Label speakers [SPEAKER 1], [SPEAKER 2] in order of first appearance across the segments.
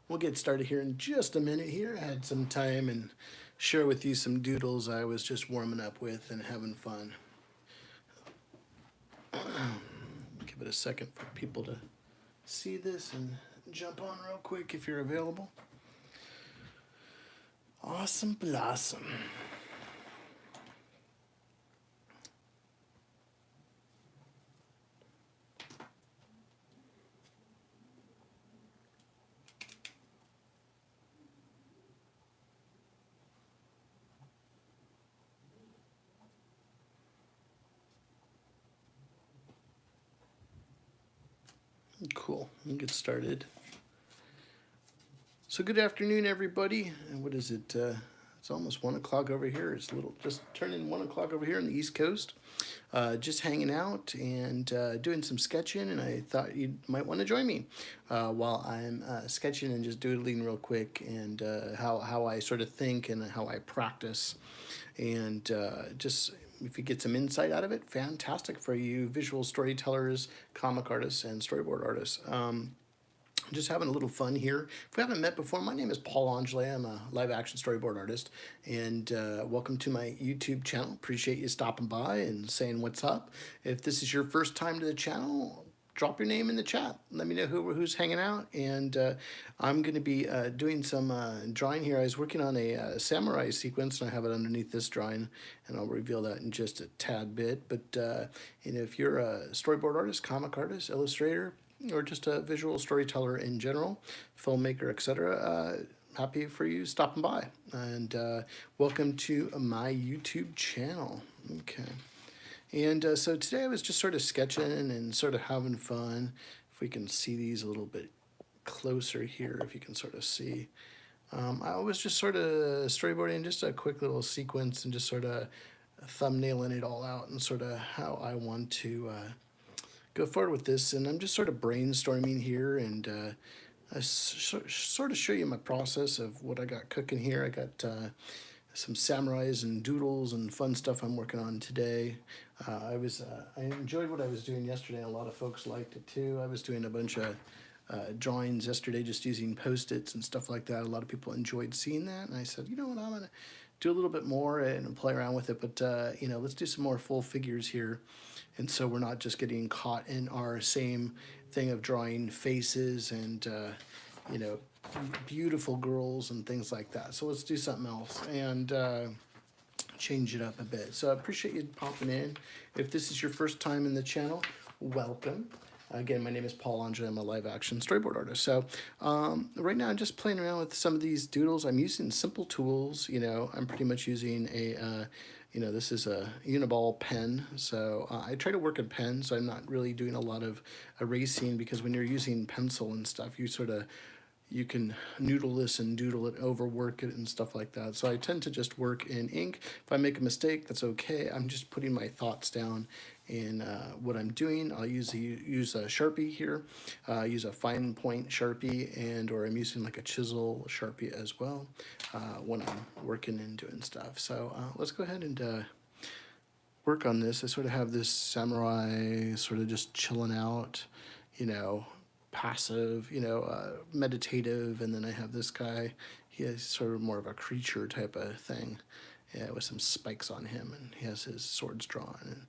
[SPEAKER 1] We'll get started here in just a minute here. I had some time and share with you some doodles I was just warming up with and having fun. Give it a second for people to see this and jump on real quick if you're available. Awesome blossom. Cool. We'll get started. So good afternoon, everybody. And what is it? It's almost 1 o'clock over here. It's a little just turning 1 o'clock over here on the East Coast. Just hanging out and doing some sketching, and I thought you might want to join me while I'm sketching and just doodling real quick, and how I sort of think and how I practice, and just if you get some insight out of it, fantastic for you visual storytellers, comic artists, and storyboard artists. Just having a little fun here. If we haven't met before, my name is Paul Angele. I'm a live action storyboard artist, and welcome to my YouTube channel. Appreciate you stopping by and saying what's up. If this is your first time to the channel, drop your name in the chat. Let me know who's hanging out, and I'm going to be doing some drawing here. I was working on a samurai sequence, and I have it underneath this drawing, and I'll reveal that in just a tad bit. But if you're a storyboard artist, comic artist, illustrator, or just a visual storyteller in general, filmmaker, etc., happy for you stopping by. And welcome to my YouTube channel. Okay. And so today I was just sort of sketching and sort of having fun. If we can see these a little bit closer here, if you can sort of see. I was just sort of storyboarding just a quick little sequence and just sort of thumbnailing it all out and sort of how I want to go forward with this. And I'm just sort of brainstorming here, and I sort of show you my process of what I got cooking here. I got some samurais and doodles and fun stuff I'm working on today. I enjoyed what I was doing yesterday. A lot of folks liked it too. I was doing a bunch of drawings yesterday, just using Post-its and stuff like that. A lot of people enjoyed seeing that, and I said, you know what, I'm gonna do a little bit more and play around with it. But let's do some more full figures here, and so we're not just getting caught in our same thing of drawing faces and beautiful girls and things like that. So let's do something else and change it up a bit. So I appreciate you popping in. If this is your first time in the channel, welcome. Again, my name is Paul Angele. I'm a live action storyboard artist. So right now I'm just playing around with some of these doodles. I'm using simple tools. I'm pretty much using a this is a Uniball pen. So I try to work in pen, so I'm not really doing a lot of erasing, because when you're using pencil and stuff, you can noodle this and doodle it, overwork it and stuff like that. So I tend to just work in ink. If I make a mistake, that's okay. I'm just putting my thoughts down in what I'm doing. I'll use a Sharpie here, use a fine point Sharpie, or I'm using like a chisel Sharpie as well when I'm working and doing stuff. So let's go ahead and work on this. I sort of have this samurai sort of just chilling out, passive, meditative, and then I have this guy. He is sort of more of a creature type of thing, with some spikes on him, and he has his swords drawn and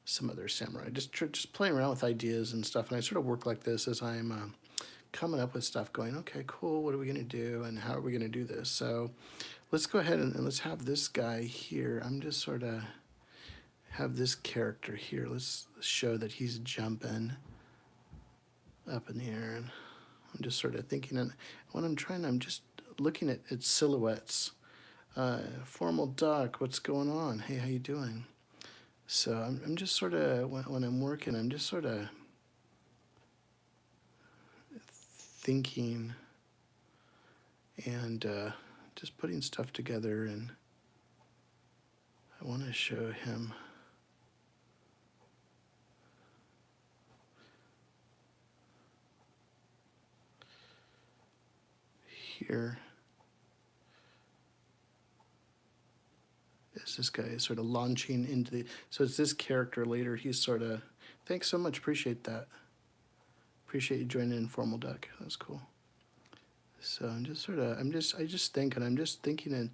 [SPEAKER 1] some other samurai. Just playing around with ideas and stuff, and I sort of work like this as I'm coming up with stuff, going, okay, cool, what are we gonna do, and how are we gonna do this? So let's go ahead and let's have this guy here. I'm just sort of have this character here. Let's show that he's jumping up in the air, and I'm just sort of thinking, and when I'm just looking at silhouettes. Formal duck, what's going on? Hey, how you doing? So I'm just sort of, when I'm working, I'm just sort of thinking and just putting stuff together, and I want to show him. Here is this guy sort of launching into the, so it's this character later. He's sort of, thanks so much, appreciate that. Appreciate you joining in, Formal Duck. That's cool. So I'm just sort of, I just think, and I'm just thinking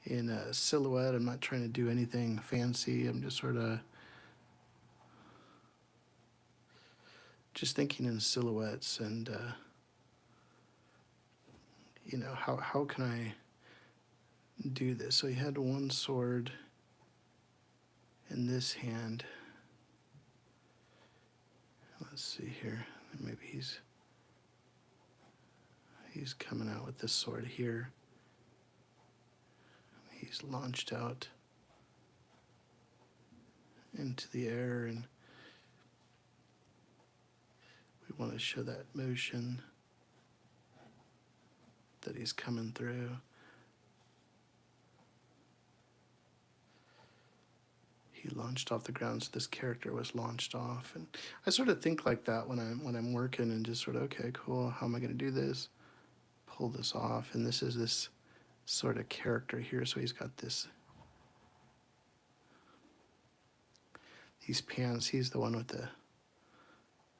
[SPEAKER 1] in a silhouette. I'm not trying to do anything fancy. I'm just sort of just thinking in silhouettes, and you know, how can I do this? So he had one sword in this hand. Let's see here. Maybe he's coming out with this sword here. He's launched out into the air, and we want to show that motion that he's coming through. He launched off the ground, so this character was launched off. And I sort of think like that when I'm working, and just sort of, okay, cool, how am I going to do this? Pull this off, and this is this sort of character here. So he's got these pants. He's the one with the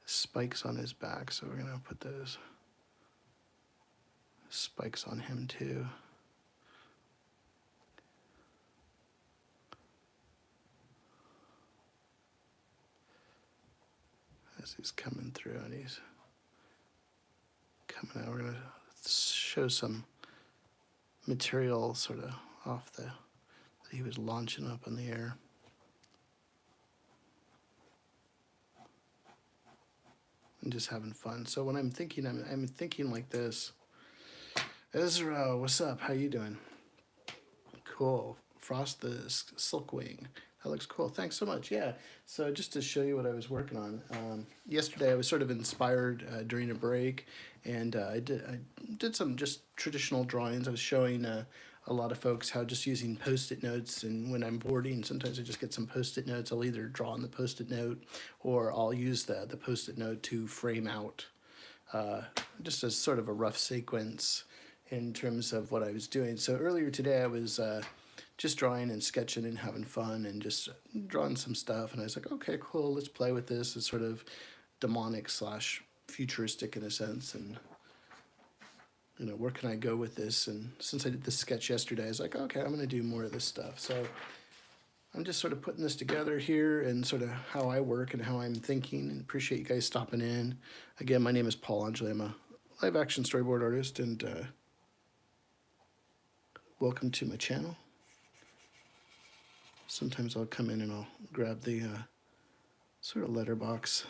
[SPEAKER 1] spikes on his back, so we're gonna put those spikes on him too. As he's coming through, and he's coming out, we're gonna show some material sort of off that he was launching up in the air. And just having fun. So when I'm thinking, I'm thinking like this. Ezra, what's up? How you doing? Cool. Frost the Silkwing. That looks cool. Thanks so much. Yeah. So just to show you what I was working on, yesterday I was sort of inspired during a break, and I did some just traditional drawings. I was showing a lot of folks how just using Post-it notes, and when I'm boarding, sometimes I just get some Post-it notes. I'll either draw on the Post-it note, or I'll use the Post-it note to frame out just as sort of a rough sequence in terms of what I was doing. So earlier today I was just drawing and sketching and having fun and just drawing some stuff, and I was like, okay, cool, let's play with this. It's sort of demonic slash futuristic in a sense, and you know, where can I go with this? And since I did this sketch yesterday, I was like, okay, I'm gonna do more of this stuff. So I'm just sort of putting this together here, and sort of how I work and how I'm thinking, and appreciate you guys stopping in. Again, my name is Paul Angeli. I'm a live action storyboard artist, and welcome to my channel. Sometimes I'll come in and I'll grab the sort of letterbox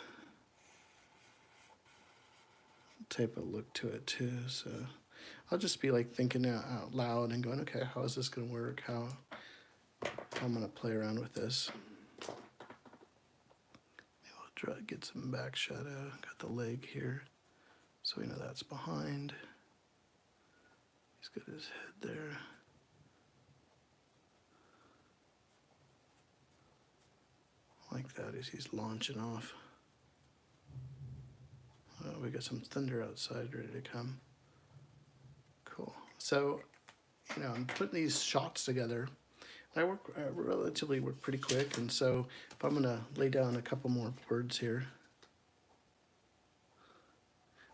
[SPEAKER 1] type of look to it too. So I'll just be like thinking out loud and going, okay, how is this going to work? How I'm going to play around with this. Maybe I'll try to get some back shadow. Got the leg here, so we know that's behind. He's got his head there. Like that as he's launching off. Oh, we got some thunder outside ready to come. Cool. So, you know, I'm putting these shots together. I work relatively pretty quick, and so if I'm gonna lay down a couple more words here,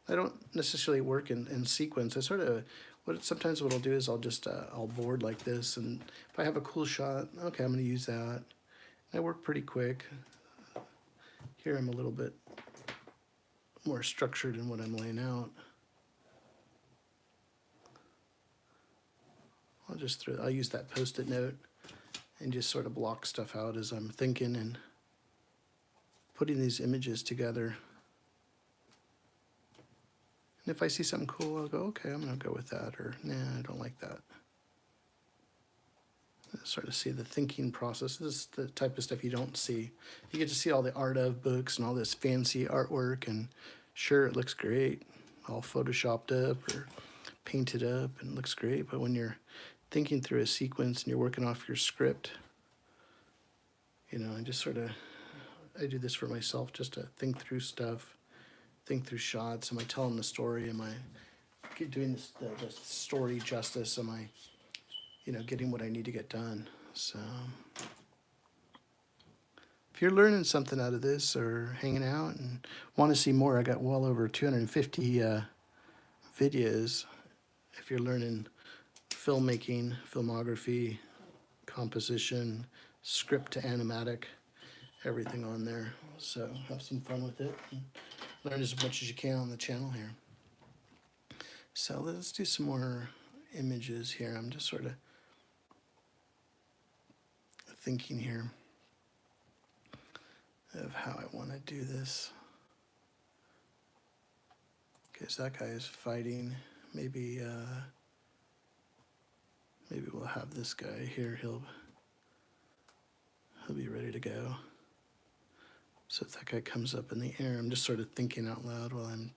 [SPEAKER 1] I don't necessarily work in sequence. I sort of sometimes what I'll do is I'll just I'll board like this, and if I have a cool shot, okay, I'm gonna use that. I work pretty quick. Here I'm a little bit more structured in what I'm laying out. I'll use that Post-it note and just sort of block stuff out as I'm thinking and putting these images together. And if I see something cool, I'll go, okay, I'm gonna go with that, or nah, I don't like that. Sort of see the thinking process. This is the type of stuff you don't see. You get to see all the art of books and all this fancy artwork, and sure, it looks great, all photoshopped up or painted up, and it looks great. But when you're thinking through a sequence and you're working off your script, you know, I do this for myself, just to think through stuff, think through shots. Am I telling the story? Am I doing the story justice? Am I, you know, getting what I need to get done? So if you're learning something out of this or hanging out and want to see more, I got well over 250 videos if you're learning filmmaking, filmography, composition, script to animatic, everything on there. So have some fun with it and learn as much as you can on the channel here. So let's do some more images here. I'm just sort of thinking here of how I want to do this. Okay, so that guy is fighting. Maybe maybe we'll have this guy here. He'll be ready to go. So if that guy comes up in the air, I'm just sort of thinking out loud while I'm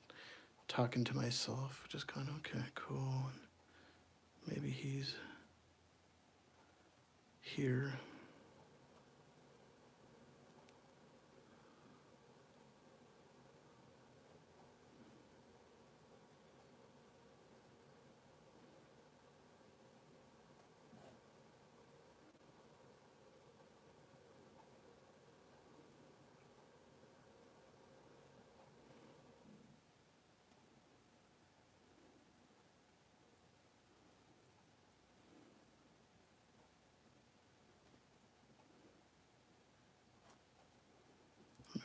[SPEAKER 1] talking to myself, just going, okay, cool. Maybe he's here.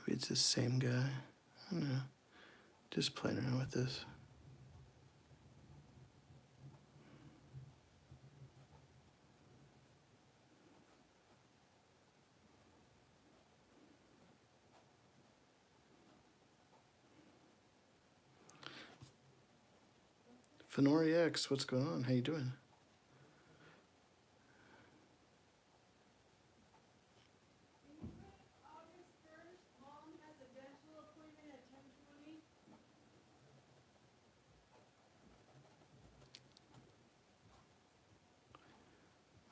[SPEAKER 1] Maybe it's the same guy. I don't know. Just playing around with this. Fenori X, what's going on? How you doing?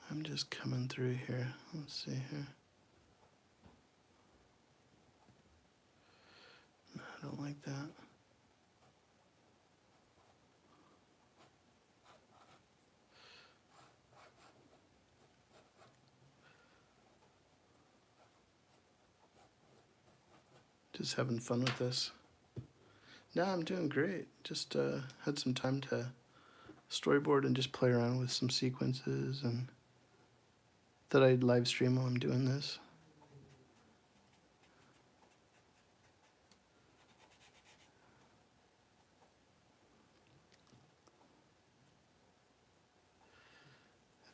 [SPEAKER 1] I'm just coming through here. Let's see here. No, I don't like that. Just having fun with this. No, I'm doing great. Just had some time to storyboard and just play around with some sequences, and thought I'd live stream while I'm doing this.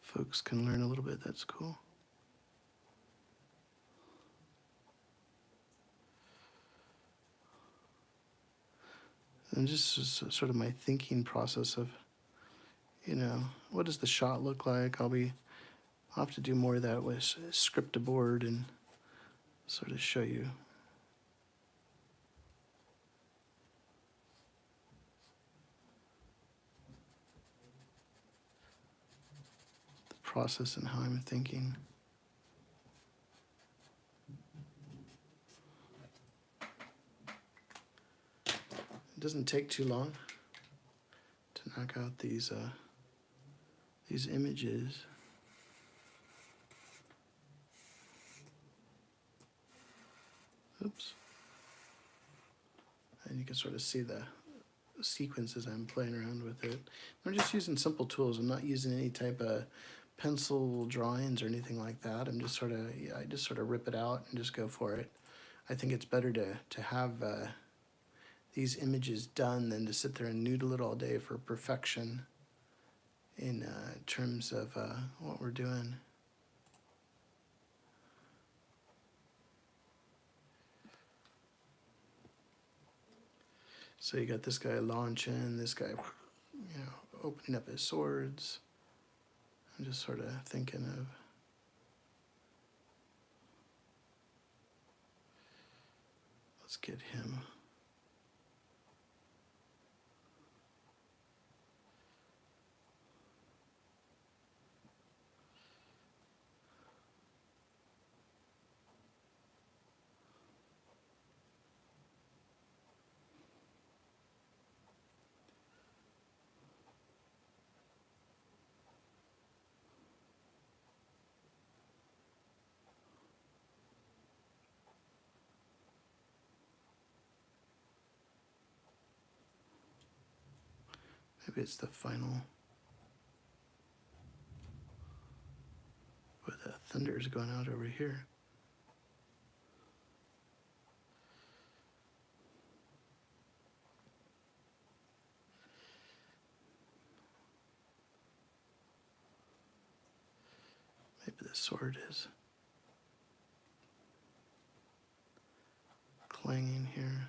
[SPEAKER 1] If folks can learn a little bit, that's cool. And just sort of my thinking process of, you know, what does the shot look like? I'll have to do more of that with script to board and sort of show you the process and how I'm thinking. It doesn't take too long to knock out these images. Oops. And you can sort of see the sequences I'm playing around with it. I'm just using simple tools. I'm not using any type of pencil drawings or anything like that. I'm just sort of, I just sort of rip it out and just go for it. I think it's better to have these images done than to sit there and noodle it all day for perfection in terms of what we're doing. So you got this guy launching, this guy, you know, opening up his swords. I'm just sort of thinking of, let's get him. Maybe it's the final. thunder is going out over here. Maybe the sword is clanging here.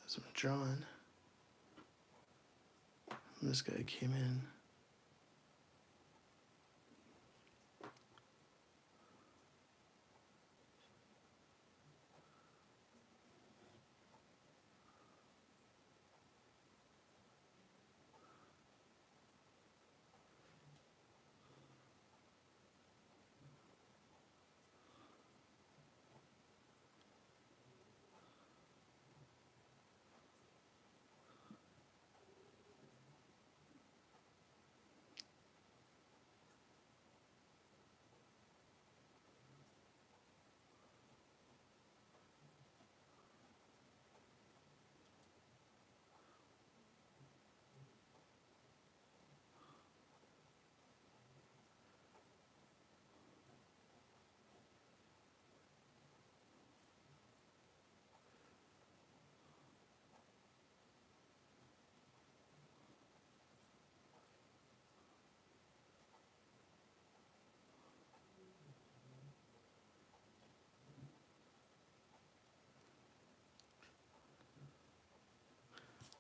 [SPEAKER 1] As I'm drawing, and this guy came in.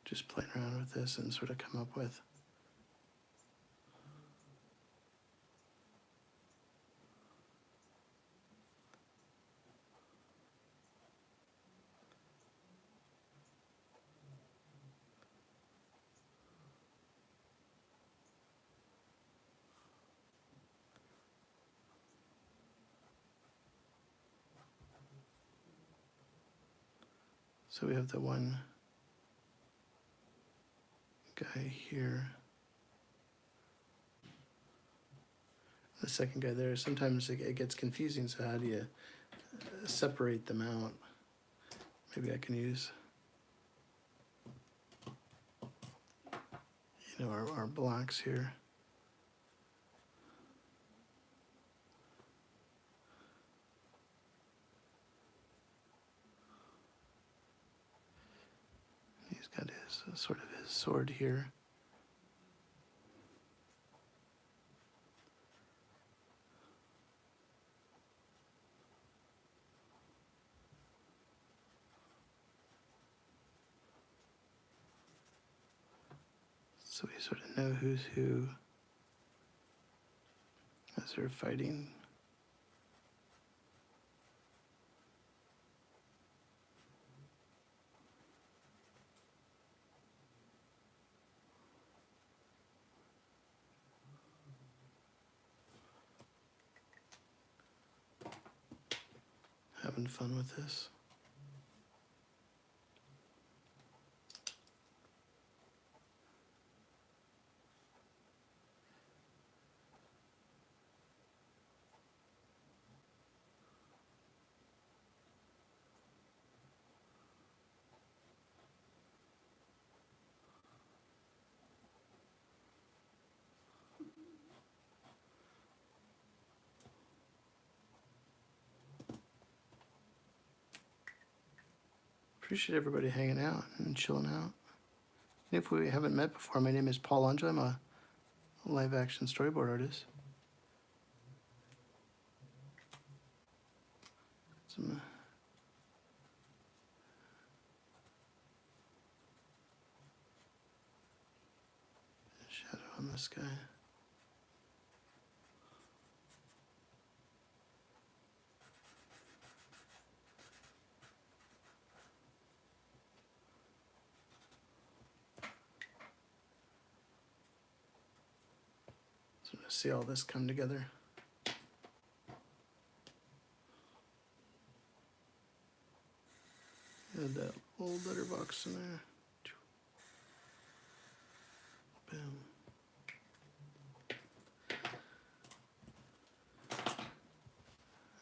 [SPEAKER 1] Just playing around with this and sort of come up with so we have the one guy here, the second guy there. Sometimes it gets confusing, so how do you separate them out? Maybe I can use, you know, our blocks here. He's got his sort of his sword here. So we sort of know who's who as they're fighting. Having fun with this. Appreciate everybody hanging out and chilling out. And if we haven't met before, my name is Paul Angel. I'm a live action storyboard artist. Some shadow on this guy. So to see all this come together. Add that old letterbox in there. Boom.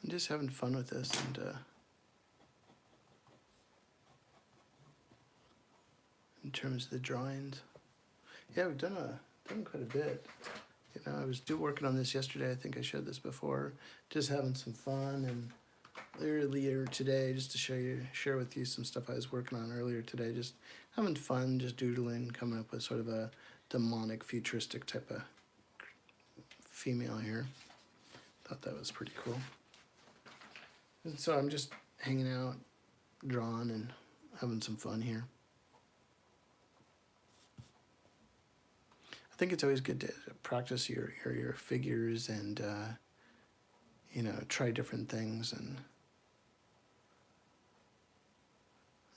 [SPEAKER 1] I'm just having fun with this, and terms of the drawings. Yeah, we've done quite a bit. You know, I was working on this yesterday. I think I showed this before. Just having some fun, and earlier today, just to share with you some stuff I was working on earlier today. Just having fun, just doodling, coming up with sort of a demonic, futuristic type of female here. Thought that was pretty cool. And so I'm just hanging out, drawing, and having some fun here. I think it's always good to practice your figures and you know, try different things, and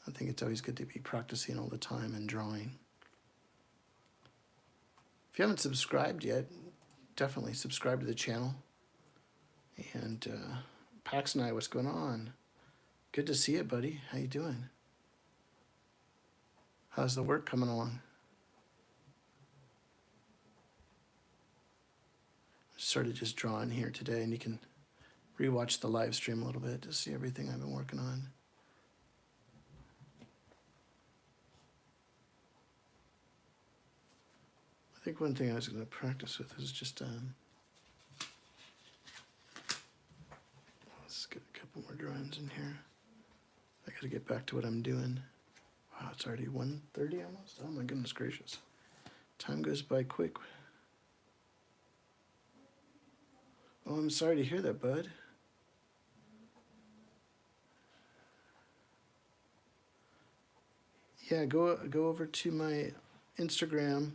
[SPEAKER 1] I think it's always good to be practicing all the time and drawing. If you haven't subscribed yet, definitely subscribe to the channel. And Pax and I, what's going on? Good to see you, buddy. How you doing? How's the work coming along? Started just drawing here today, and you can rewatch the live stream a little bit to see everything I've been working on. I think one thing I was going to practice with is just let's get a couple more drawings in here. I got to get back to what I'm doing. Wow, it's already 1:30 almost. Oh my goodness gracious, time goes by quick. Oh, I'm sorry to hear that, bud. Yeah, go over to my Instagram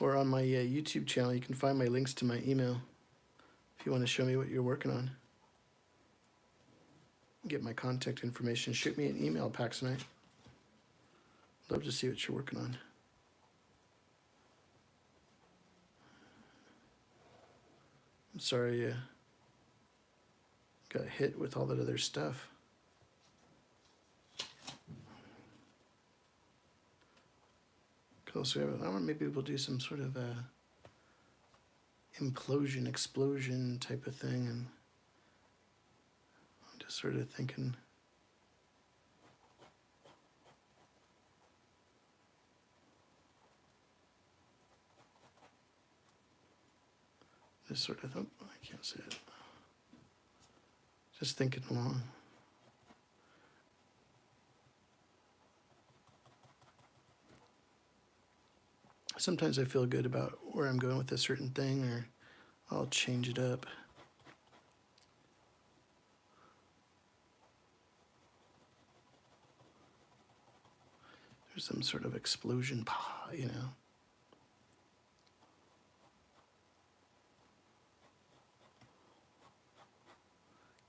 [SPEAKER 1] or on my YouTube channel. You can find my links to my email if you want to show me what you're working on. Get my contact information. Shoot me an email, Paxonite. Love to see what you're working on. I'm sorry you got hit with all that other stuff. Cool. So I don't know, maybe we'll do some sort of a implosion, explosion type of thing, and I'm just sort of thinking. Just sort of, oh, I can't see it. Just thinking along. Sometimes I feel good about where I'm going with a certain thing, or I'll change it up. There's some sort of explosion, you know.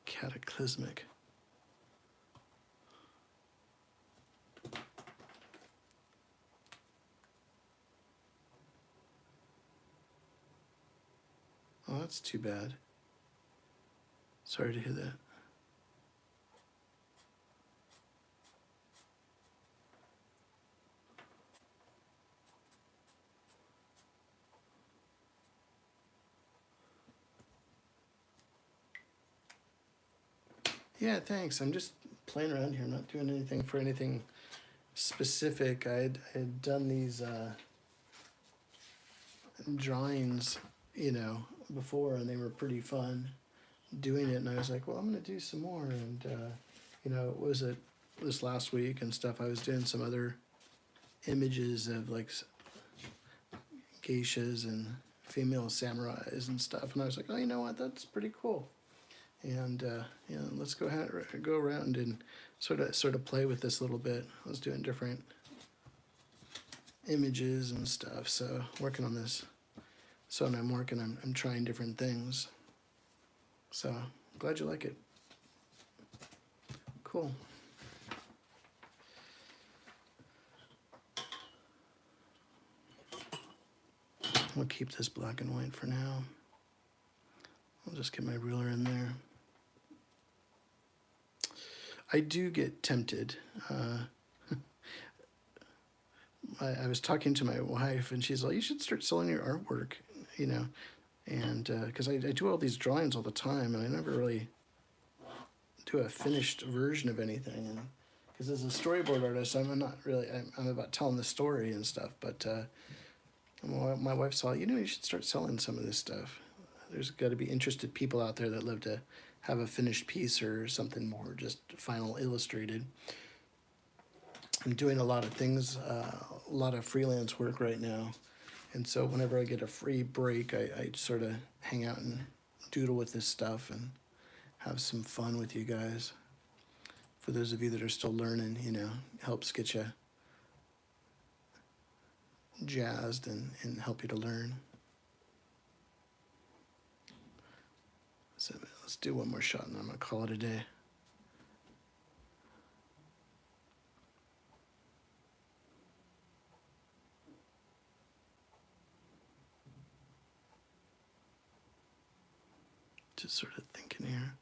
[SPEAKER 1] Cataclysmic. Oh, that's too bad. Sorry to hear that. Yeah, thanks. I'm just playing around here. I'm not doing anything for anything specific. I had done these drawings, you know, before, and they were pretty fun doing it. And I was like, well, I'm going to do some more. And, you know, it was this last week and stuff. I was doing some other images of like geishas and female samurais and stuff. And I was like, oh, you know what? That's pretty cool. And you know, let's go around and sort of play with this a little bit. I was doing different images and stuff, so working on this. So when I'm working, I'm trying different things. So glad you like it. Cool. We'll keep this black and white for now. I'll just get my ruler in there. I do get tempted. I was talking to my wife, and she's like, you should start selling your artwork, you know, and because I do all these drawings all the time, and I never really do a finished version of anything. And because as a storyboard artist, I'm not really, I'm about telling the story and stuff, but my wife saw, you should start selling some of this stuff. There's got to be interested people out there that love to have a finished piece or something more just final illustrated. I'm doing a lot of things, a lot of freelance work right now. And so whenever I get a free break, I sort of hang out and doodle with this stuff and have some fun with you guys. For those of you that are still learning, helps get you jazzed and help you to learn. So let's do one more shot and then I'm going to call it a day. Just sort of thinking here.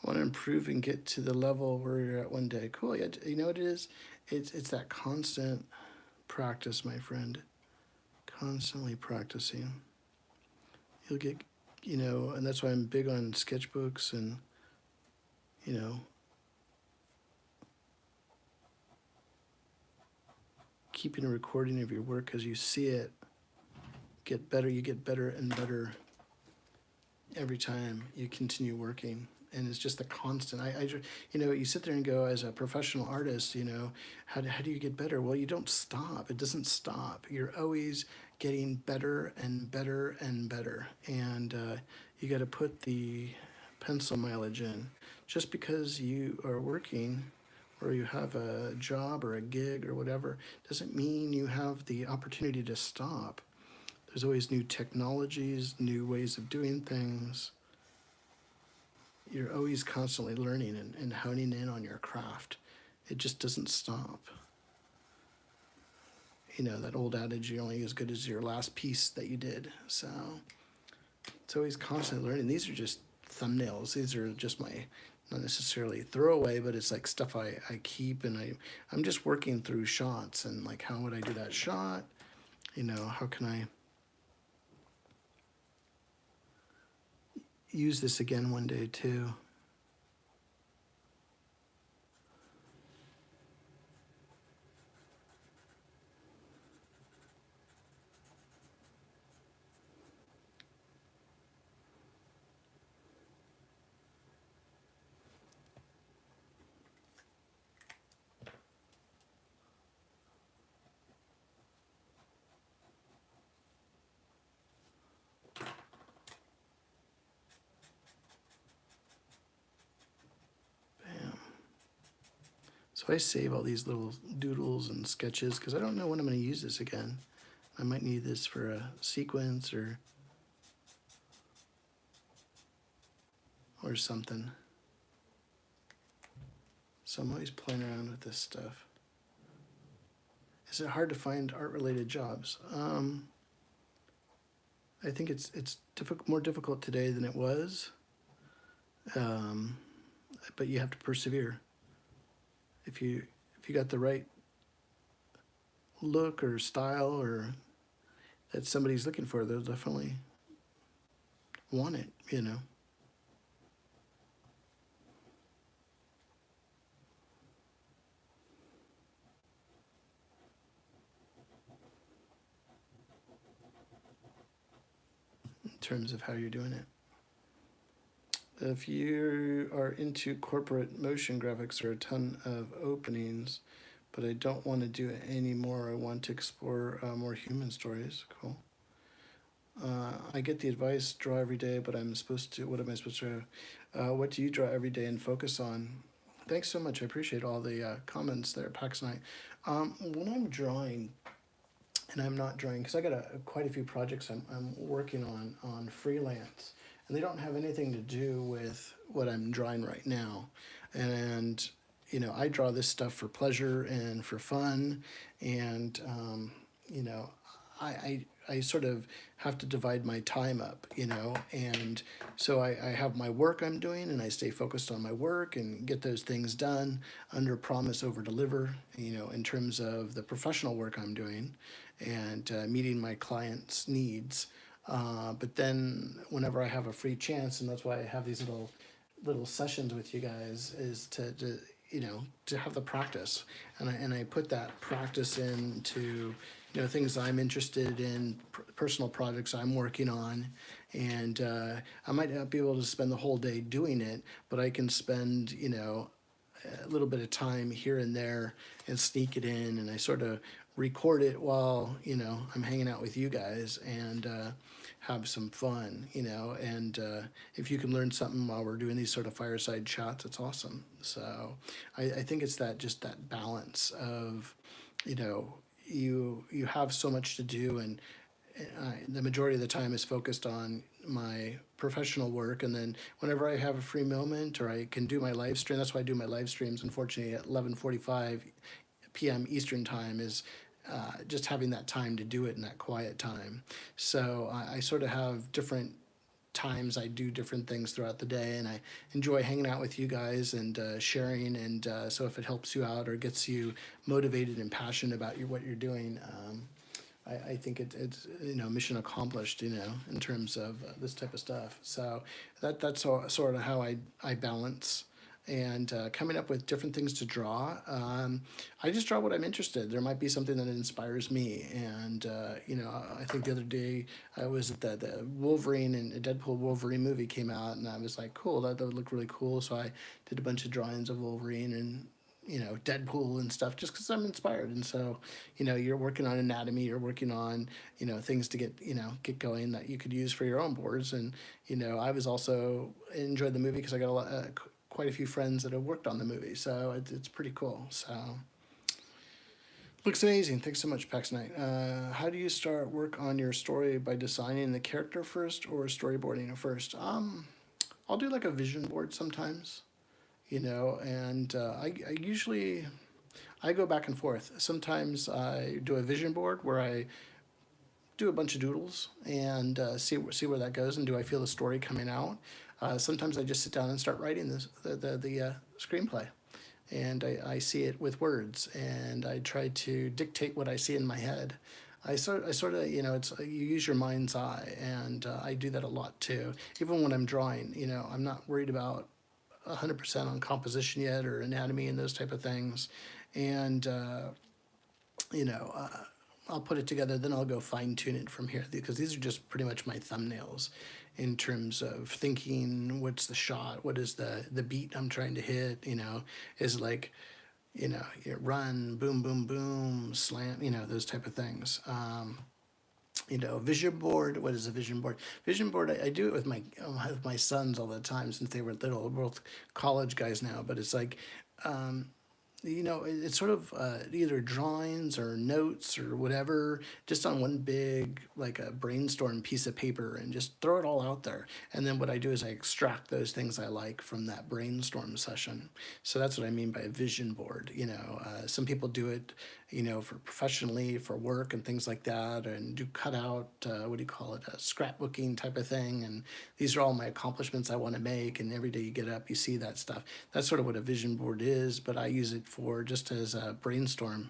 [SPEAKER 1] I want to improve and get to the level where you're at one day. Cool. Yeah, you know what it is? It's that constant practice, my friend. Constantly practicing. You'll get, and that's why I'm big on sketchbooks and, keeping a recording of your work as you see it get better. You get better and better every time you continue working. And it's just a constant. You sit there and go, as a professional artist, how do you get better? Well, you don't stop. It doesn't stop. You're always getting better and better and better. And you got to put the pencil mileage in. Just because you are working or you have a job or a gig or whatever doesn't mean you have the opportunity to stop. There's always new technologies, new ways of doing things. You're always constantly learning and honing in on your craft. It just doesn't stop. That old adage, you're only as good as your last piece that you did. So it's always constantly learning. These are just thumbnails. These are just my, not necessarily throwaway, but it's like stuff I keep, and I'm just working through shots and like, how would I do that shot? How can I use this again one day too? So I save all these little doodles and sketches because I don't know when I'm going to use this again. I might need this for a sequence or something. So I'm always playing around with this stuff. Is it hard to find art-related jobs? I think it's more difficult today than it was, but you have to persevere. If you got the right look or style or that somebody's looking for, they'll definitely want it, you know. In terms of how you're doing it. If you are into corporate motion graphics, there are a ton of openings, but I don't want to do it anymore. I want to explore more human stories. Cool. I get the advice, draw every day, but I'm supposed to, what am I supposed to, what do you draw every day and focus on? Thanks so much. I appreciate all the comments there, Pax Night. When I'm drawing, and I'm not drawing, because I got quite a few projects I'm working on freelance, and they don't have anything to do with what I'm drawing right now. And, you know, I draw this stuff for pleasure and for fun, and, you know, I sort of have to divide my time up, you know, and so I have my work I'm doing and I stay focused on my work and get those things done under promise over deliver, you know, in terms of the professional work I'm doing and meeting my clients' needs. But then whenever I have a free chance, and that's why I have these little sessions with you guys, is to you know, to have the practice, and I put that practice into, you know, things I'm interested in, personal projects I'm working on, and I might not be able to spend the whole day doing it, but I can spend, you know, a little bit of time here and there and sneak it in, and I sort of record it while, you know, I'm hanging out with you guys and have some fun, you know, and if you can learn something while we're doing these sort of fireside chats, it's awesome. So I think it's that, just that balance of, you know, you have so much to do, and the majority of the time is focused on my professional work, and then whenever I have a free moment or I can do my live stream, that's why I do my live streams unfortunately at 11:45 p.m. Eastern time, is just having that time to do it in that quiet time. So I sort of have different times I do different things throughout the day, and I enjoy hanging out with you guys and sharing. And so if it helps you out or gets you motivated and passionate about what you're doing, I think it's, you know, mission accomplished, you know, in terms of this type of stuff. So that's sort of how I balance and coming up with different things to draw. I just draw what I'm interested. There might be something that inspires me, and you know, I think the other day I was at the Wolverine and Deadpool Wolverine movie came out, and I was like, cool, that would look really cool. So I did a bunch of drawings of Wolverine and, you know, Deadpool and stuff, just because I'm inspired. And so, you know, you're working on anatomy, you're working on, you know, things to get, you know, get going that you could use for your own boards. And, you know, I was also enjoyed the movie because I got quite a few friends that have worked on the movie, so it's pretty cool. So looks amazing. Thanks so much, Pax Knight. How do you start work on your story? By designing the character first or storyboarding it first? I'll do like a vision board sometimes, you know, and I usually I go back and forth. Sometimes I do a vision board where I do a bunch of doodles and see where that goes, and do I feel the story coming out. Sometimes I just sit down and start writing the screenplay, and I see it with words, and I try to dictate what I see in my head. I sort of, you know, it's you use your mind's eye, and I do that a lot too. Even when I'm drawing, you know, I'm not worried about 100% on composition yet or anatomy and those type of things, and you know, I'll put it together, then I'll go fine tune it from here, because these are just pretty much my thumbnails in terms of thinking, what's the shot, what is the beat I'm trying to hit, you know, is like, you know, run, boom, boom, boom, slam, you know, those type of things. You know, vision board, what is a vision board? Vision board, I do it with my sons all the time since they were little. We're both college guys now, but it's like, you know, it's sort of either drawings or notes or whatever, just on one big, like a brainstorm piece of paper, and just throw it all out there. And then what I do is I extract those things I like from that brainstorm session. So that's what I mean by a vision board. You know, some people do it, you know, for professionally, for work and things like that, and do cutout, what do you call it, a scrapbooking type of thing. And these are all my accomplishments I want to make. And every day you get up, you see that stuff. That's sort of what a vision board is, but I use it for just as a brainstorm,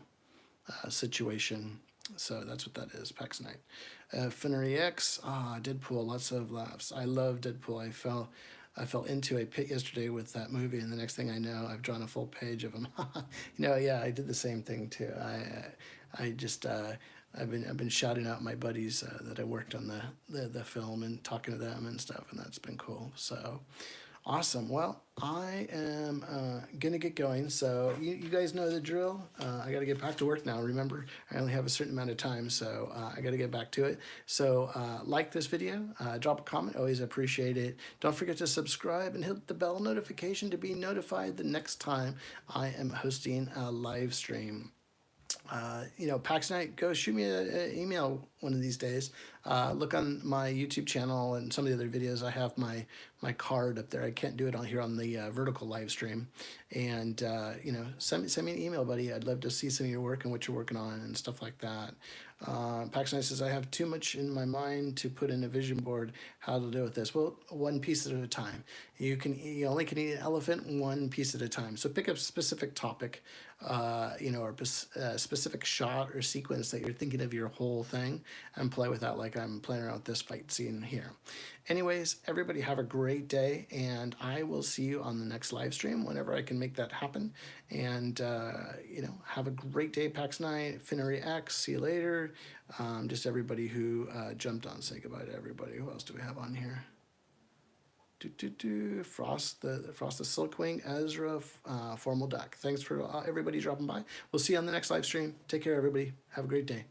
[SPEAKER 1] situation. So that's what that is, PAX Night. Finnery X, Deadpool, lots of laughs. I love Deadpool. I fell into a pit yesterday with that movie, and the next thing I know, I've drawn a full page of them. Yeah, I did the same thing too. I just I've been shouting out my buddies that I worked on the film and talking to them and stuff, and that's been cool. So awesome. Well, I am gonna get going. So you guys know the drill. I got to get back to work now. Remember, I only have a certain amount of time, so I got to get back to it. So like this video, drop a comment. Always appreciate it. Don't forget to subscribe and hit the bell notification to be notified the next time I am hosting a live stream. PAX Night, go shoot me an email one of these days. Look on my YouTube channel and some of the other videos. I have my card up there. I can't do it on here on the vertical live stream. And, send me an email, buddy. I'd love to see some of your work and what you're working on and stuff like that. PAX Night says, I have too much in my mind to put in a vision board. How to deal with this? Well, one piece at a time. You only can eat an elephant one piece at a time. So pick up a specific topic, or a specific shot or sequence that you're thinking of your whole thing, and play with that like I'm playing around with this fight scene here. Anyways, everybody have a great day, and I will see you on the next live stream whenever I can make that happen. And, have a great day, PAX Night, Finnery X, see you later. Just everybody who jumped on, say goodbye to everybody. Who else do we have on here? Frost the Silkwing, Ezra, Formal Duck. Thanks for everybody dropping by. We'll see you on the next live stream. Take care, everybody. Have a great day.